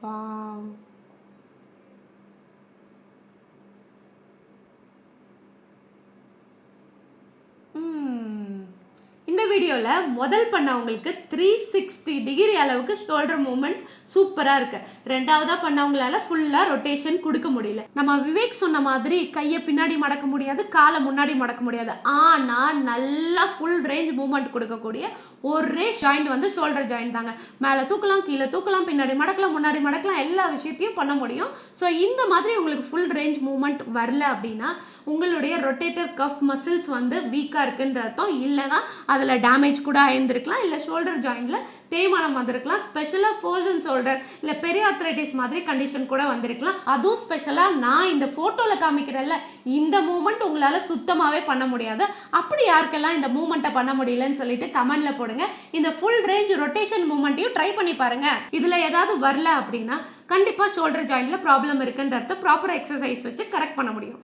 Wow. இந்த வீடியோவில் முதல் பண்ணவங்களுக்கு 360 டிகிரி அளவுக்கு ஷோல்டர் மூவ்மெண்ட் சூப்பராக இருக்கு. ரெண்டாவதா பண்ணவங்களால ஃபுல்லாக ரொட்டேஷன் கொடுக்க முடியல. நம்ம விவேக் சொன்ன மாதிரி கையை பின்னாடி மடக்க முடியாது, காலை முன்னாடி மடக்க முடியாது. ஆனால் நல்லா ஃபுல் ரேஞ்ச் மூவ்மெண்ட் கொடுக்கக்கூடிய ஒரே ஜாயிண்ட் வந்து ஷோல்டர் ஜாயிண்ட் தாங்க. மேலே தூக்கலாம், கீழே தூக்கலாம், பின்னாடி மடக்கலாம், முன்னாடி மடக்கலாம், எல்லா விஷயத்தையும் பண்ண முடியும். ஸோ இந்த மாதிரி உங்களுக்கு ஃபுல் ரேஞ்ச் மூவ்மெண்ட் வரல அப்படின்னா உங்களுடைய ரொட்டேட்டர் கஃப் மசில்ஸ் வந்து வீக்காக இருக்குன்ற அர்த்தம். இல்லைன்னா அதில் டேமேஜ் கூட ஆயிருந்திருக்கலாம், இல்லை ஷோல்டர் ஜாயிண்டில் தேய்மானம் வந்திருக்கலாம். ஸ்பெஷலாக ஃபோர்சன் ஷோல்டர் இல்லை பெரியார்த்ரைட்டிஸ் மாதிரி கண்டிஷன் கூட வந்திருக்கலாம். அதுவும் ஸ்பெஷலாக நான் இந்த ஃபோட்டோவில் காமிக்கிறேன்ல, இந்த மூமெண்ட் உங்களால் சுத்தமாகவே பண்ண முடியாது. அப்படி யாருக்கெல்லாம் இந்த மூமெண்ட்டை பண்ண முடியலன்னு சொல்லிட்டு கமெண்ட்ல போடுங்க. இந்த ஃபுல் ரேஞ்ச் ரொட்டேஷன் மூமெண்ட்டையும் ட்ரை பண்ணி பாருங்க. இதில் ஏதாவது வரல அப்படின்னா கண்டிப்பாக ஷோல்டர் ஜாயிண்டில் ப்ராப்ளம் இருக்குன்றத ப்ராப்பர் எக்ஸசைஸ் வச்சு கரெக்ட் பண்ண முடியும்.